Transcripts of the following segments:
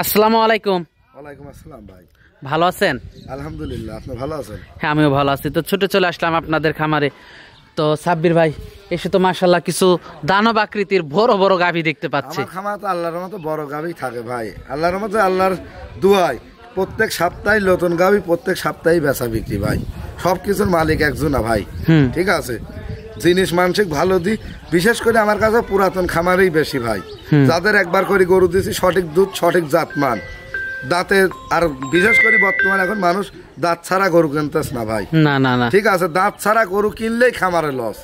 আসসালামু আলাইকুম। ওয়ালাইকুম আসসালাম ভাই, ভালো আছেন? আলহামদুলিল্লাহ, আপনি ভালো আছেন? হ্যাঁ, আমিও ভালো আছি। তো ছুটে চলে আসলাম আপনাদের খামারে। তো সাব্বির ভাই এসে তো মাশাআল্লাহ কিছু দানব আকৃতির বড় বড় গাভী দেখতে পাচ্ছি। আমার খামারে তো আল্লাহর রহমতে বড় গাভী থাকে ভাই, আল্লাহর রহমতে, আল্লাহর দুয়ায় প্রত্যেক সপ্তাহে নতুন গাভী, প্রত্যেক সপ্তাহে বেচা বিক্রি ভাই। সব কিছুর মালিক একজন না ভাই, ঠিক আছে। জিনিস মানসিক ভালো দিই, বিশেষ করে আমার কাছে পুরাতন খামারেই বেশি ভাই, যাদের একবার করে গরু দিয়েছি সঠিক দুধ, সঠিক জাতমান, দাঁতের। আর বিশেষ করে বর্তমানে এখন মানুষ দাঁত ছাড়া গরু কিনতেছ না ভাই, না না না, ঠিক আছে। দাঁত ছাড়া গরু কিনলেই খামারে লস,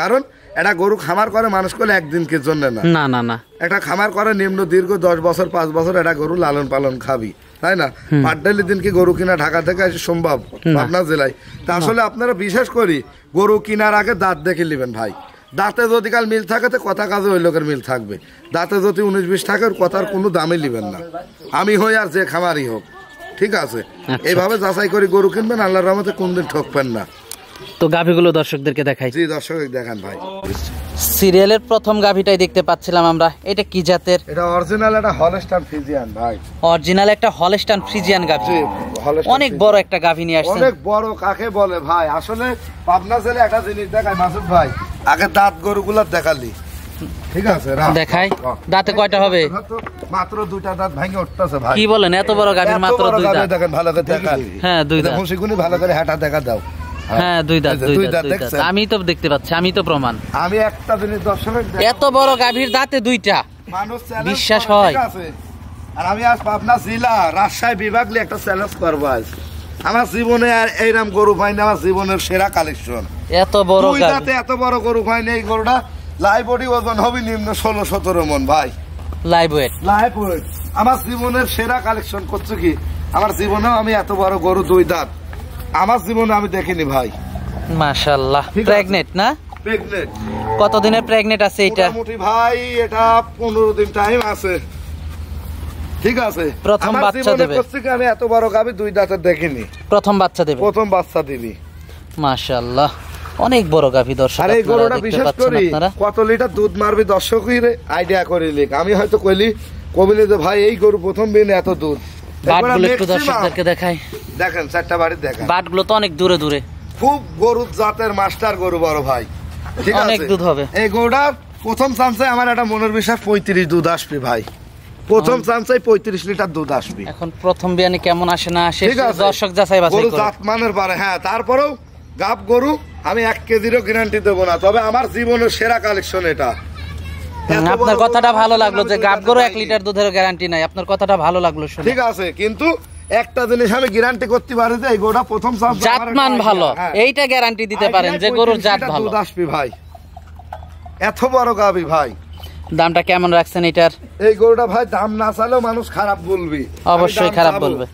কারণ এটা গরু খামার করে মানুষ করলে একদিনকে জন্য না, না না না, একটা খামার করে নিম্ন দীর্ঘ 10 বছর 5 বছর এটা গরু লালন পালন খাবি, তাই না? পাটডালি দিন কি গরু কিনা ঢাকা থেকে আসে সম্ভব পাবনা জেলায়? তা আসলে আপনারা বিশেষ করি গরু কিনার আগে দাঁত দেখে নেবেন ভাই। দাঁতে যদি কাল মিল থাকে তো কথা কাজে ওই লোকের মিল থাকবে, দাঁতে যদি 19-20 থাকে ওর কথার কোনো দামই নেবেন না, আমি হই আর যে খামারই হোক, ঠিক আছে। এইভাবে যাচাই করে গরু কিনবেন, আল্লাহর রহমতে কোনদিন ঠকবেন না। তো গাভীগুলো দর্শকদেরকে দেখাই। জি দর্শক দেখান ভাই। সিরিয়ালের প্রথম গাভীটাই দেখতে পাচ্ছিলাম আমরা। এটা কি জাতের? এটা অরিজিনাল একটা হলস্টাইন ফ্রিজিয়ান ভাই, অরিজিনাল একটা হলস্টাইন ফ্রিজিয়ান গাভী। অনেক বড় একটা গাভী নিয়ে আসছে। অনেক বড় কাকে বলে ভাই? আসলে পাবনা জেলে একটা জিনিস দেখায় মাসুদ ভাই, আগে দাঁত গরুগুলো দেখালি, ঠিক আছে, দেখাই। দাঁতে কয়টা হবে? মাত্র 2টা দাঁত ভাঙে উঠতেছে ভাই। কি বলেন, এত বড় গাভীর মাত্র 2 দাঁত? দেখেন ভালো করে দেখান। হ্যাঁ 2 দাঁত। খুশিগুনি ভালো করে হাঁটা দেখা দাও। হ্যাঁ 2 দাঁত, 2 দাঁত। আমি তো দেখতে পাচ্ছি, আমি তো প্রমাণ। আমি একটা জিনিস দর্শকের, এত বড় গাভীর দাঁতে 2টা, মানুষ বিশ্বাস হয়? আর আমি আজ পাবনা জেলা রাজশাহী বিভাগ নিয়ে একটা চ্যালেঞ্জ করবো আজ। আমার জীবনে আর এইরকম গরু পাইনি, আমার জীবনের সেরা কালেকশন। এত বড় গাভী, এত বড় গরু পাইনি। এই গরুটা লাইভ বডি ওজন হবে নিম্ন 16-17 মন ভাই, লাইভ ওয়েট। Live weight. আমার জীবনের সেরা কালেকশন করছে কি, আমার জীবনেও আমি এত বড় গরু 2 দাঁত আমার জীবনে আমি দেখিনি ভাই। মাশাআল্লাহ। প্রেগনেন্ট না? প্রেগনেন্ট। কতদিনের প্রেগনেন্ট আছে এটা? মোটামুটি ভাই এটা 15 দিন টাইম আছে, ঠিক আছে। প্রথম বাচ্চা দেবে? আমি এত বড় গাভী 2 দাঁতের দেখিনি। প্রথম বাচ্চা দেবে? প্রথম বাচ্চা দিবি। মাশাআল্লাহ, অনেক বড় গাভী দর্শক। আর এই গরুটা বিশেষ করে কত লিটার দুধ মারবে দর্শকের আইডিয়া করে লিখ। আমি হয়তো কইলি কবিলে যে ভাই এই গরু প্রথম দিন এত দুধ। বাটগুলো একটু দর্শকদেরকে দেখাই। দেখেন 4টা বাড়ি দেখেন, বাটগুলো তো অনেক দূরে দূরে। খুব গরুর জাতের মাস্টার গরু বড় ভাই, ঠিক আছে। অনেক দুধ হবে এই গরুটা। প্রথম চান্সে আমার একটা মনের বিশ্বাস 35 দুধ আসবে ভাই, প্রথম চান্সে 35 লিটার দুধ আসবে। এখন প্রথম বিয়ানে কেমন আসে না আসে দর্শক যাচাই বাছাই করে। জাত মানের পারে, হ্যাঁ। তারপরেও গাব গরু আমি 1 কেজিরও গ্যারান্টি দেবো না, তবে আমার জীবনের সেরা কালেকশন এটা। আপনার কথাটা ভালো লাগলো যে গাব গরু 1 লিটার দুধের গ্যারান্টি নাই, আপনার কথাটা ভালো লাগলো শুনে। ঠিক আছে, কিন্তু একটা জিনিস আমি গ্যারান্টি করতে পারি যে এই গরুটা প্রথম জাতমান ভালো, এইটা গ্যারান্টি দিতে পারেন যে গরুর জাত ভালো। দুধ আসবে ভাই, এত বড় গাবি ভাই। দামটা কেমন রাখছেন এটার? এই গরুটা ভাই দাম না চাইলেও মানুষ খারাপ বলবি, অবশ্যই খারাপ বলবে।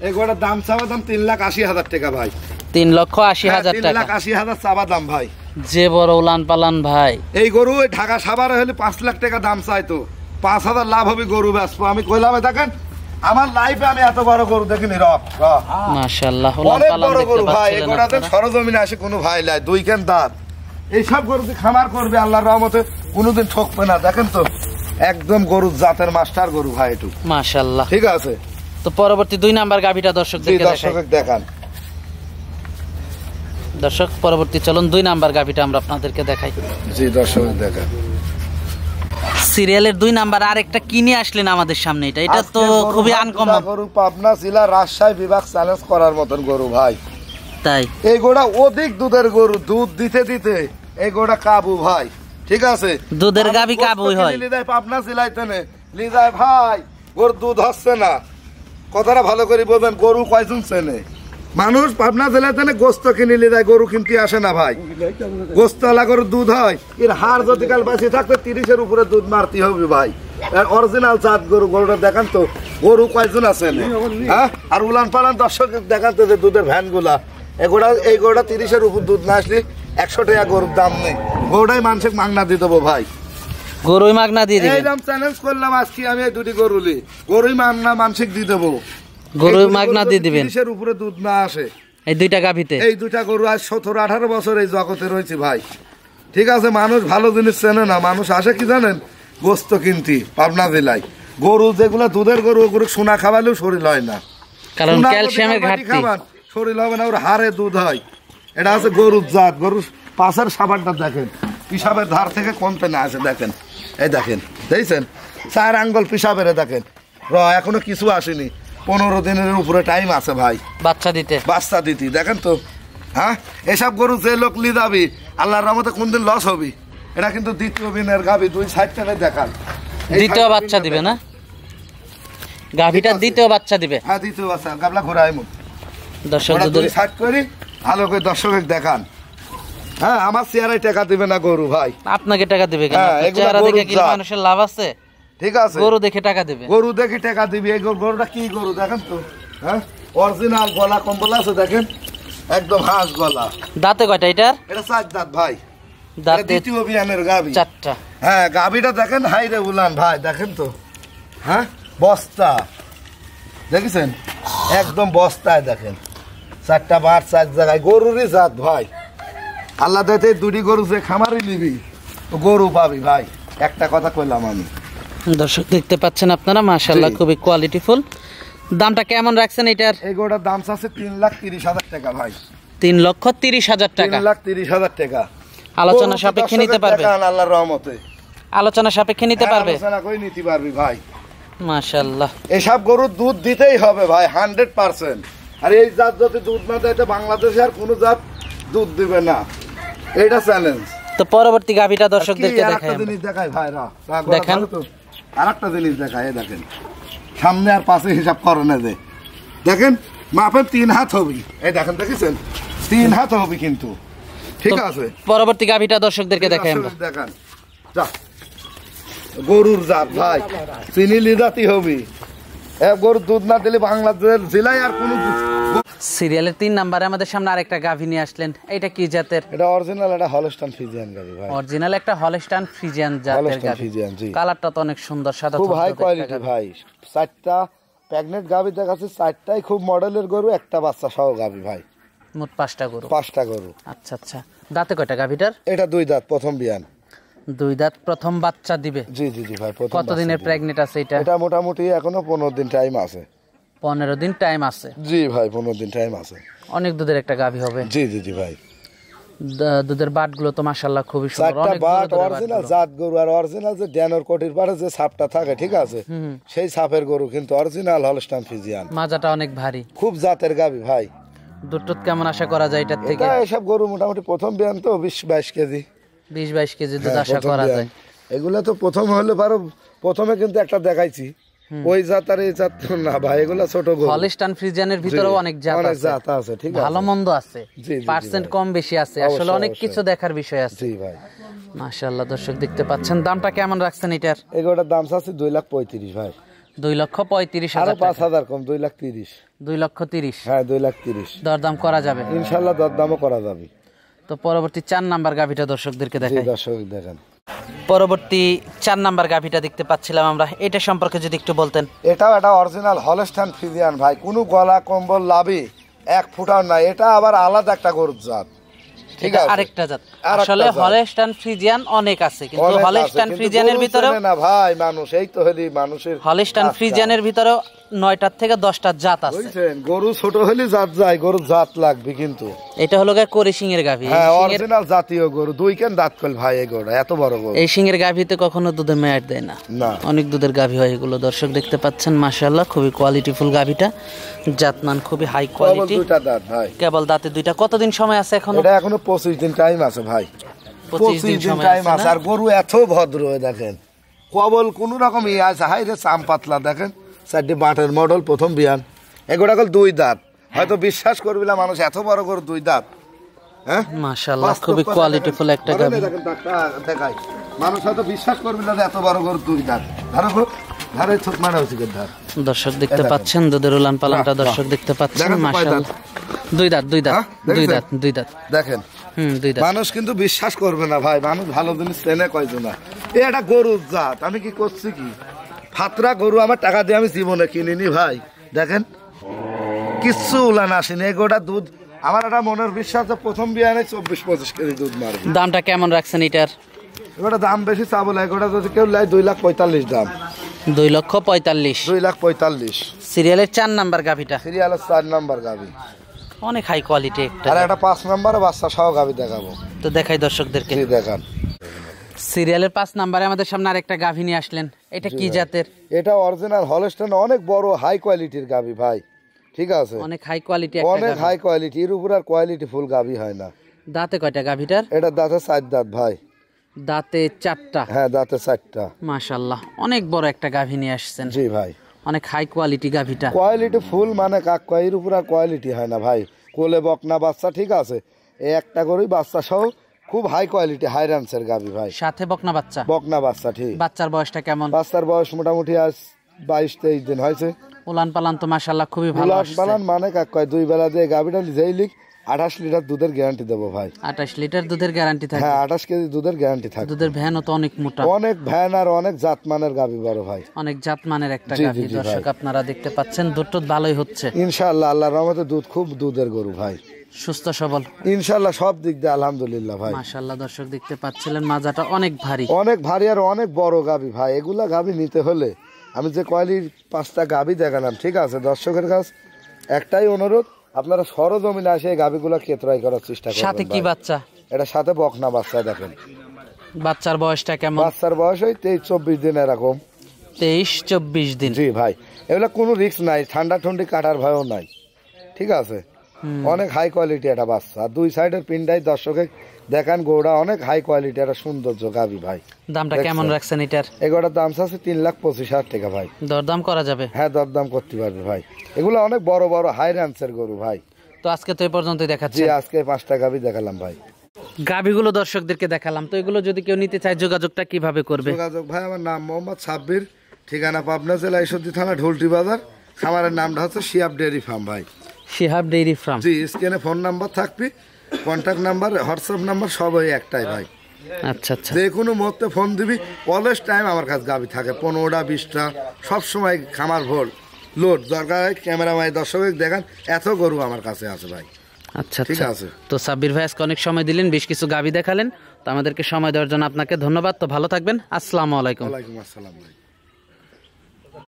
এই গরুটার দাম চাওয়া দাম 3,80,000 টাকা ভাই। 3,80,000 টাকা? 3,80,000 চাওয়া দাম ভাই। যে বড় উলান পালান ভাই। এই গরু ঢাকা সাভারে হলে 5 লাখ টাকা দাম চাইতো, 5,000 লাভ হবে গরু বেচবো। আমি কইলাম দেখেন আমার লাইফে আমি এত বড় গরু দেখিনি। মাশাআল্লাহ, অনেক বড় গরু ভাই। এই গরুটাতে সরজমিনে আসে কোনো ভাই লাই, 2 কেন দাঁত। এইসব গরু খামার করবে আল্লাহর রহমতে, কোনোদিন ঠকবে না। দেখেন তো একদম গরুর জাতের মাস্টার গরু ভাই একটু, মাশাআল্লাহ, ঠিক আছে। তো পরবর্তী 2 নাম্বার গাভীটা দর্শকদেরকে দেখান। দর্শক পরবর্তী চলুন 2 নাম্বার গাভীটা আমরা আপনাদেরকে দেখাই। জি দর্শক দেখান। সিরিয়ালের 2 নাম্বার আরেকটা কিনে আসলেন আমাদের সামনে, এটা তো খুবই আনকমন গরু। পাবনা জেলা রাজশাহী বিভাগ চ্যালেঞ্জ করার মতন গরু ভাই। তাই এই গোড়া অধিক দুধের গরু, দুধ দিতে দিতে এই গোড়া কাবু ভাই। ঠিক আছে, দুধের গাবি কাবুই হয়। পাবনা জেলায় তেনে লিদায় ভাই গরু দুধ হচ্ছে না। কথাটা ভালো করে বলবেন, গরু কয়জন চেনে? মানুষ পাবনা জেলায় তেনে গোস্ত কিনে লিদায়, গরু কিনতে আসে না ভাই। গোস্তওয়ালা গরুর দুধ হয়, এর হাড় যদি কাল বাঁচি থাকতে 30-এর উপরে দুধ মারতে হবে ভাই। অরিজিনাল জাত গরু। গরুটা দেখান তো, গরু কয়জন আছে? হ্যাঁ, আর উলান পালান দর্শক দেখান তো যে দুধের ভ্যান গুলা। এই গরুটা 30-এর উপর দুধ না আসলে 100 টাকা গরুর দাম নেই। গরুটাই মানুষের মাগনা দিয়ে দেবো ভাই। গরুই মাগনা দিয়ে দিবেন? এইরকম চ্যালেঞ্জ করলাম আজকে আমি, এই দুটি গরুলি গরুই মাগনা মানসিক দিয়ে দেবো। গরুই মাগনা দিয়ে দিবেন? 30-এর উপরে দুধ না আসে এই 2টা গাভিতে। এই 2টা গরু আজ 17-18 বছর এই জগতে রয়েছে ভাই। ঠিক আছে, মানুষ ভালো জিনিস চেনে না। মানুষ আসে কি জানেন, গোস্ত কিনতি পাবনা জেলায়। গরু যেগুলো দুধের গরু, ওগুলো সোনা খাওয়ালেও শরীর হয় না, কারণ ক্যালসিয়ামের ঘাটতি। শরীর হবে না, ওর হাড়ে দুধ হয়। এটা আছে গরুর জাত। গরুর পাশের সাবানটা দেখেন, পিসাবের ধার থেকে কমতে না আসে। দেখেন, এই দেখেন, দেখছেন 4 আঙ্গুল পিসাবের। দেখেন এখনো কিছু আসেনি, 15 দিনের উপরে টাইম আছে ভাই বাচ্চা দিতে। দেখেন তো, হ্যাঁ, এসব গরু যে লোক লিদাবি আল্লাহর রহমতে কোনদিন লস হবি। এটা কিন্তু দ্বিতীয় বিনের গাবি। 2 সাইড থেকে দেখান, দ্বিতীয় বাচ্চা দিবে না গাভিটা? দ্বিতীয় বাচ্চা দিবে। হ্যাঁ, দ্বিতীয় বাচ্চা। গাবলা ঘোরায় মুখ দর্শক সাইড করি, ভালো করে দর্শক দেখান। হ্যাঁ, আমার চেহারায় টাকা দিবে না গরু ভাই। আপনাকে টাকা দিবে কেন? চেহারা দেখে কি মানুষের লাভ আছে? ঠিক আছে, গরু দেখে টাকা দিবে। গরু দেখে টাকা দিবি। এই গরুটা কি গরু দেখেন তো, হ্যাঁ, অরিজিনাল গলা কম্বল আছে। দেখেন একদম হাঁস গলা। দাঁতে কয়টা এটার? এটা 4 দাঁত ভাই। দাঁতে দ্বিতীয় বিয়ানের গাবি 4টা। হ্যাঁ, গাবিটা দেখেন হাই রে উলান ভাই। দেখেন তো, হ্যাঁ, বস্তা দেখেছেন, একদম বস্তায়। দেখেন 4টা বার 4 জায়গায়। গরুরই জাত ভাই। আল্লাহ দেতে 2টি গরু যে খামারি নিবি গরু পাবি ভাই। একটা কথা কইলাম আমি। দর্শক দেখতে পাচ্ছেন আপনারা, মাশাআল্লাহ খুবই কোয়ালিটিফুল। দামটা কেমন রাখছেন এটার? এই গরুটার দাম আছে 3,30,000 টাকা ভাই। 3,30,000 টাকা? 3,30,000 টাকা। আলোচনা সাপেক্ষে নিতে পারবে? আল্লাহর রহমতে আলোচনা সাপেক্ষে নিতে পারবে? আলোচনা করে নিতে পারবি ভাই। মাশাআল্লাহ, এসব গরুর দুধ দিতেই হবে ভাই 100%। আর এই জাত যদি দুধ না দেয় তো বাংলাদেশে আর কোনো জাত দুধ দিবে না। এটা চ্যালেঞ্জ। তো পরবর্তী গাভিটা দর্শকদেরকে দেখাই। আরেকটা জিনিস দেখাই ভাই, দেখেন আরেকটা জিনিস দেখাই। দেখেন সামনে আর পাশে হিসাব করে না যে, দেখেন মাপেন 3 হাত হবে। এই দেখেন, দেখেছেন 3 হাত হবে কিন্তু। ঠিক আছে, পরবর্তী গাভিটা দর্শকদেরকে দেখাই আমরা। দেখেন যা গরুর জাত ভাই, চিনি লিদাতি হবে। গরুর দুধ না দিলে বাংলাদেশের জেলায় আর কোনো। সিরিয়ালের 3 নম্বরে আমাদের সামনে আরেকটা গাভী নিয়ে আসলেন। এটা কি জাতের? এটা অরিজিনাল, এটা হলস্টাইন ফ্রিজিয়ান গাভী ভাই। অরিজিনাল একটা হলস্টাইন ফ্রিজিয়ান জাতের গাভী। কালারটা তো অনেক সুন্দর, সাদা, খুব হাই কোয়ালিটি ভাই। 4টা প্রেগন্যান্ট গাভী দেখাচ্ছে, 4টাই খুব মডেলের গরু, একটা বাচ্চা সহ গাভী ভাই। মোট 5টা গরু? 5টা গরু। আচ্ছা আচ্ছা। দাঁতে কয়টা গাভীটার? এটা 2 দাঁত, প্রথম বিয়ান। 2 দাঁত, প্রথম বাচ্চা দিবে? জি জি জি ভাই। কতদিনের প্রেগন্যান্ট আছে এটা? এটা মোটামুটি এখনো 15 দিন টাইম আছে। 15 দিন টাইম আছে? জি ভাই, 15 দিন টাইম আছে। অনেক দুধের একটা গাভী হবে। জি জি জি ভাই। দুধের বাটগুলো তো মাশাআল্লাহ খুবই সুন্দর। 4টা বাট অরিজিনাল জাত গরু। আর অরিজিনাল যে ড্যানোর কোটির পারে যে ছাপটা থাকে, ঠিক আছে, সেই ছাপের গরু কিন্তু অরিজিনাল হলস্টাইন ফ্রিজিয়ান। মাজাটা অনেক ভারী, খুব জাতের গাভী ভাই। দুধ কেমন আশা করা যায় এটার থেকে? এসব গরু মোটামুটি প্রথম বিয়ান তো 20-22 কেজি। 20-22 কেজি দুধ আশা করা যায়। এগুলা তো প্রথম হলে পারো। প্রথমে কিন্তু একটা দেখাইছি, ওই জাত আর এই জাত না ভাই, এগুলা ছোট গরু। হলস্টাইন ফ্রিজিয়ানের ভিতরেও অনেক জাত আছে, ঠিক আছে, ভালো মন্দ আছে, পার্সেন্ট কম বেশি আছে, আসলে অনেক কিছু দেখার বিষয় আছে। জি ভাই, মাশাআল্লাহ। দর্শক দেখতে পাচ্ছেন, দামটা কেমন রাখছেন এটার? এগুলোর দাম আছে 2,35,000 ভাই। 2,35,000 টাকা। 5,000 কম, 2,30,000। 2,30,000? হ্যাঁ, 2,30,000 দরদাম করা যাবে ইনশাআল্লাহ, দরদামও করা যাবে। তো পরবর্তী 4 নাম্বার গাভিটা দর্শকদেরকে দেখাই। দর্শক দেখেন, পরবর্তী 4 নাম্বার গাভিটা দেখতে পাচ্ছিলাম আমরা, এটা সম্পর্কে যদি একটু বলতেন। এটাও একটা অরিজিনাল হলস্টাইন ফ্রিজিয়ান ভাই। কোনো গলা কম্বল লাভি 1 ফুটাও নাই। এটা আবার আলাদা একটা গরুর জাত, ঠিক আছে, আরেকটা জাত। আসলে হলস্টাইন ফ্রিজিয়ান অনেক আছে, কিন্তু হলস্টাইন ফ্রিজিয়ানের ভিতরে না ভাই মানুষ, এই তো হলি মানুষের হলস্টাইন ফ্রিজিয়ানের ভিতরে 9টার থেকে 10টার জাত আছে। বুঝছেন, গরু ছোট হলে জাত যায়, গরু জাত লাগবে কিন্তু। এটা হলো কোরি সিংয়ের গাভী। হ্যাঁ, অরিজিনাল জাতীয় গরু। 2 কেন দাঁত কল ভাই, এই গরু এত বড় গরু। এই সিংয়ের গাভীতে কখনো দুধে মেয়াদ দেয় না, না, অনেক দুধের গাভী হয় এগুলো। দর্শক দেখতে পাচ্ছেন মাশাআল্লাহ খুবই কোয়ালিটিফুল গাভীটা, জাতমান খুবই হাই কোয়ালিটি। দুইটা দাঁত ভাই, কেবল দাঁতে দুইটা। কতদিন সময় আছে এখনো? এটা এখনো 25 দিন টাইম আছে ভাই, 25 দিন সময় টাইম আছে আছে। আর গরু এত ভদ্র, দেখেন কবল কোন রকম ইয়ে আছে, হাই রে চাম পাতলা। দেখেন 4টি বাটের মডেল, প্রথম বিয়ান। এগুলা কল 2 দাঁত, হয়তো বিশ্বাস করবি না মানুষ, এত বড় গরু 2 দাঁত। হ্যাঁ মাশাআল্লাহ খুবই কোয়ালিটিফুল একটা গাভী। দেখেন দাঁতটা দেখাই, মানুষ হয়তো বিশ্বাস করবি না এত বড় গরু 2 দাঁত। ধারে ছোট মারা হচ্ছে ধার। দর্শক দেখতে পাচ্ছেন দুধের উলান পালানটা, দর্শক দেখতে পাচ্ছেন মাশাআল্লাহ। 2 দাঁত 2 দাঁত 2 দাঁত 2 দাঁত দেখেন। 2 দাঁত। মানুষ কিন্তু বিশ্বাস করবে না ভাই, মানুষ ভালো জিনিস চেনে কয়জন না। এটা গরুর জাত। আমি কি করছি কি, ফাতরা গরু আমার টাকা দিয়ে আমি জীবনে কিনিনি ভাই। দেখেন কিচ্ছু উলান আসেনি, এগোটা দুধ আমার একটা মনের বিশ্বাস যে প্রথম বিয়ানে 24-25 কেজি দুধ মারবে। দামটা কেমন রাখছেন এটার? এগোটা দাম বেশি চাবো না, এগোটা যদি কেউ লাই 2,45,000 দাম। 2,45,000। 2,45,000। সিরিয়ালের 4 নাম্বার গাভীটা, সিরিয়ালের 4 নাম্বার গাভী, অনেক হাই কোয়ালিটি একটা। আর একটা 5 নাম্বার বাচ্চা সহ গাভী দেখাবো। তো দেখাই দর্শকদেরকে। জি দেখান। সিরিয়ালের 5 নাম্বারে আমাদের সামনে আরেকটা গাভী নিয়ে আসলেন, এটা কি জাতের? এটা অরিজিনাল হলস্টাইন, অনেক বড় হাই কোয়ালিটির গাভী ভাই। ঠিক আছে, অনেক হাই কোয়ালিটি একটা অনেক গাভী। হাই কোয়ালিটি, এর উপর আর কোয়ালিটি ফুল গাভী হয় না। দাঁতে কয়টা গাভীটার? এটা দাঁতে 4 দাঁত ভাই। দাঁতে 4টা। হ্যাঁ, দাঁতে 4টা। মাশাআল্লাহ অনেক বড় একটা গাভী নিয়ে আসছেন। জি ভাই, অনেক হাই কোয়ালিটি গাভীটা। কোয়ালিটি ফুল মানে কাক এর উপর আর কোয়ালিটি হয় না ভাই। কোলে বকনা বাচ্চা, ঠিক আছে, এই একটা করেই বাচ্চা সহ খুব হাই কোয়ালিটি, হাই রান্সের গাভী ভাই। সাথে বকনা বাচ্চা। বকনা বাচ্চা, ঠিক। বাচ্চার বয়সটা কেমন? বাচ্চার বয়স মোটামুটি আজ 22-23 দিন হয়েছে। উলান পালান তো মাশাআল্লাহ খুবই ভালো উলান আসছে। পালান মানে কাক 2 বেলা দিয়ে গাভীটা যেই লিখ 28 লিটার দুধের গ্যারান্টি দেবো ভাই। 28 লিটার দুধের গ্যারান্টি থাকে? হ্যাঁ, 28 কেজি দুধের গ্যারান্টি থাকে। দুধের ভ্যানও তো অনেক মোটা, অনেক ভ্যান আর অনেক জাতমানের গাভী বড় ভাই, অনেক জাতমানের একটা জি, গাভী। জি, জি দর্শক ভাই। আপনারা দেখতে পাচ্ছেন দুধ ভালোই হচ্ছে ইনশাআল্লাহ। আল্লাহর রহমতে দুধ খুব দুধের গরু ভাই, সুস্থ সবল ইনশাআল্লাহ সব দিক দিয়ে আলহামদুলিল্লাহ ভাই। মাশাআল্লাহ দর্শক দেখতে পাচ্ছিলেন মাজাটা অনেক ভারী, অনেক ভারী আর অনেক বড় গাভী ভাই। এগুলা গাভী নিতে হলে আমি যে কয়লির 5টা গাভী দেখালাম, ঠিক আছে, দর্শকের কাছে একটাই অনুরোধ, আপনারা সরজমিনে এসে এই গাভীগুলা ক্রয় করার চেষ্টা করবেন। সাথে কি বাচ্চা? এটা সাথে বকনা বাচ্চা। দেখেন বাচ্চার বয়সটা কেমন? বাচ্চার বয়স ওই 23-24 দিন এরকম। 23-24 দিন। জি ভাই, এগুলা কোনো রিস্ক নাই, ঠান্ডা ঠন্ডি কাটার ভয়ও নাই। ঠিক আছে, অনেক হাই কোয়ালিটি একটা বাচ্চা। 2 সাইডের পিন্ডাই দর্শকে দেখান, গৌড়া অনেক হাই কোয়ালিটি একটা সৌন্দর্য গাভী ভাই। দামটা কেমন রাখছেন এটার? এগুলোর দাম আছে 3,25,000 টাকা ভাই। দরদাম করা যাবে? হ্যাঁ, দরদাম করতে পারবে ভাই। এগুলো অনেক বড় বড় হাই রান্সের গরু ভাই। তো আজকে তো এই পর্যন্তই দেখাচ্ছি। জি, আজকে 5টা গাভী দেখালাম ভাই। গাভীগুলো দর্শকদেরকে দেখালাম, তো এগুলো যদি কেউ নিতে চায় যোগাযোগটা কিভাবে করবে? যোগাযোগ ভাই, আমার নাম মোহাম্মদ সাব্বির, ঠিকানা পাবনা জেলা ঈশ্বরদী থানা ঢোলটি বাজার। খামারের নামটা হচ্ছে শিহাব ডেয়ারি ফার্ম ভাই। Shihab dairy farm. জি, স্ক্রিনে ফোন নাম্বার থাকবে, কন্ট্যাক্ট নাম্বার, হোয়াটসঅ্যাপ নাম্বার সব ওই একটাই ভাই। আচ্ছা আচ্ছা। যে কোনো মুহূর্তে ফোন দিবি, অলওয়েজ টাইম আমার কাছে গাভী থাকে 15টা 20টা, সবসময় খামার ভোর লোড। দরকার হয় ক্যামেরাম্যান দর্শক দেখান, এত গরু আমার কাছে আছে ভাই। আচ্ছা ঠিক আচ্ছা। আছে। তো সাব্বির ভাই আজকে অনেক সময় দিলেন, বেশ কিছু গাভী দেখালেন, তো আমাদেরকে সময় দেওয়ার জন্য আপনাকে ধন্যবাদ। তো ভালো থাকবেন, আসসালামু আলাইকুম। ওয়ালাইকুম আসসালাম ভাই।